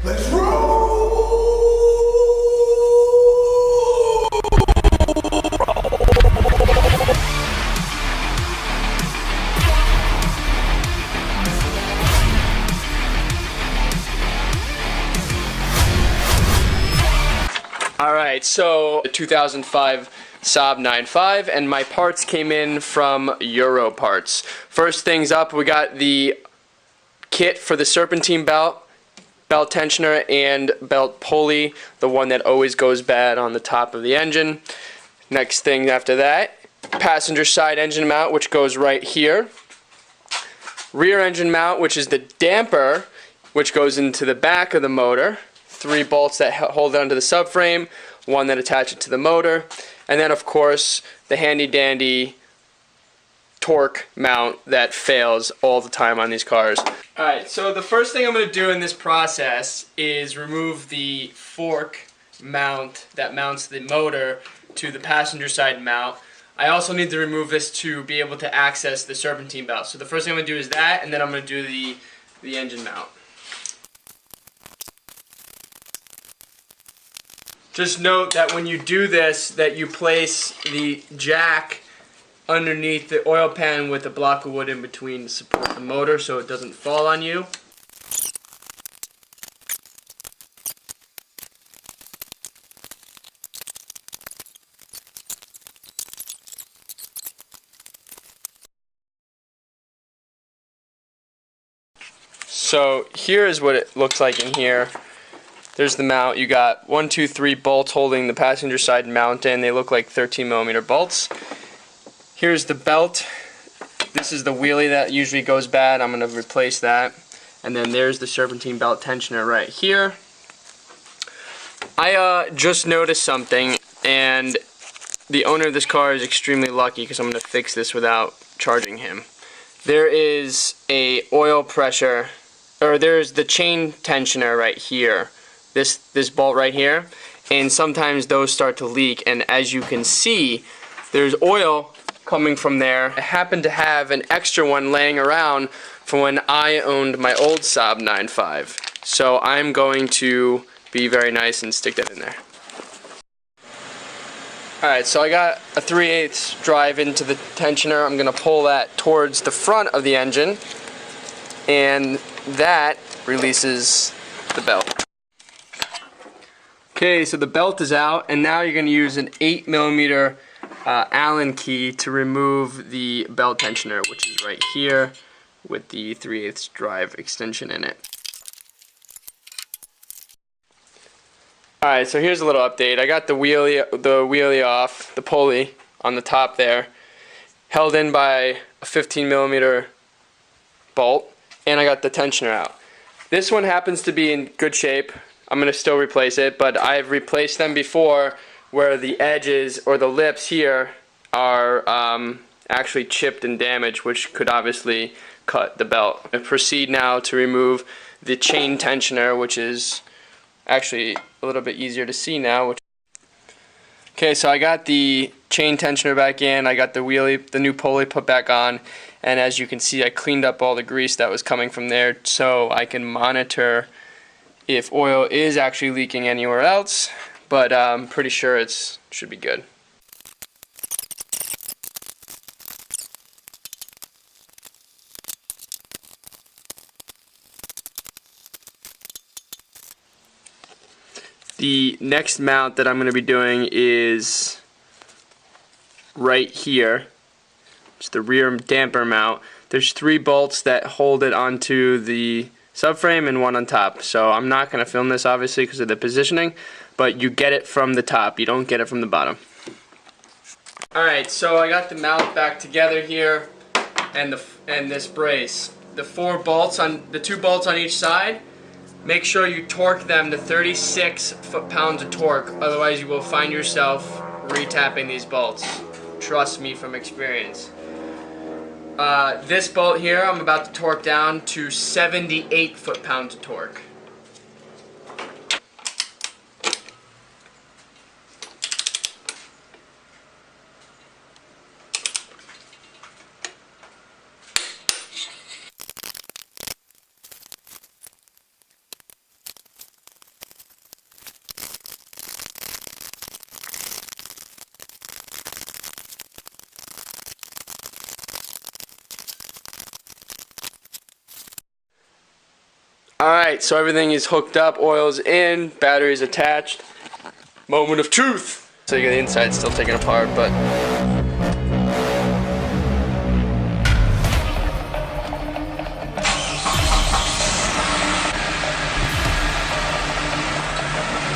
Let's roll! Alright, so 2005 Saab 9.5, and my parts came in from Euro Parts. First things up, we got the kit for the serpentine belt, belt tensioner, and belt pulley, the one that always goes bad on the top of the engine. Next thing after that, passenger side engine mount, which goes right here. Rear engine mount, which is the damper, which goes into the back of the motor. 3 bolts that hold it onto the subframe, 1 that attach it to the motor, and then of course the handy dandy torque mount that fails all the time on these cars. Alright, so the first thing I'm going to do in this process is remove the fork mount that mounts the motor to the passenger side mount. I also need to remove this to be able to access the serpentine belt. So the first thing I'm going to do is that, and then I'm going to do the engine mount. Just note that when you do this, that you place the jack underneath the oil pan with a block of wood in between to support the motor so it doesn't fall on you. So here is what it looks like in here. There's the mount. You got 1, 2, 3 bolts holding the passenger side mount in. They look like 13mm bolts. Here's the belt. This is the wheelie that usually goes bad. I'm going to replace that. And then there's the serpentine belt tensioner right here. I just noticed something, and the owner of this car is extremely lucky because I'm going to fix this without charging him. There is a oil pressure, or there's the chain tensioner right here. This bolt right here, and sometimes those start to leak, and as you can see, there's oil coming from there. I happen to have an extra one laying around from when I owned my old Saab 9.5, so I'm going to be very nice and stick that in there. Alright, so I got a 3/8 drive into the tensioner. I'm going to pull that towards the front of the engine, and that releases the belt. Okay, so the belt is out, and now you're going to use an 8mm Allen key to remove the belt tensioner, which is right here with the 3/8 drive extension in it. Alright, so here's a little update. I got the wheelie off, the pulley on the top there, held in by a 15mm bolt, and I got the tensioner out. This one happens to be in good shape. I'm going to still replace it, but I've replaced them before where the edges or the lips here are actually chipped and damaged, which could obviously cut the belt. I proceed now to remove the chain tensioner, which is actually a little bit easier to see now. Okay, so I got the chain tensioner back in, I got the new pulley put back on, and as you can see I cleaned up all the grease that was coming from there so I can monitor if oil is actually leaking anywhere else, but I'm pretty sure it should be good. The next mount that I'm going to be doing is right here. It's the rear damper mount. There's 3 bolts that hold it onto the subframe and 1 on top. So I'm not going to film this obviously because of the positioning, but you get it from the top. You don't get it from the bottom. Alright, so I got the mount back together here and this brace. The 2 bolts on each side, make sure you torque them to 36 foot-pounds of torque, otherwise you will find yourself re-tapping these bolts. Trust me from experience. This bolt here I'm about to torque down to 78 foot-pounds of torque. Alright, so everything is hooked up, oil's in, batteries attached. Moment of truth! So you got the inside still taken apart, but...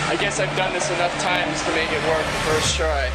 I guess I've done this enough times to make it work the first try.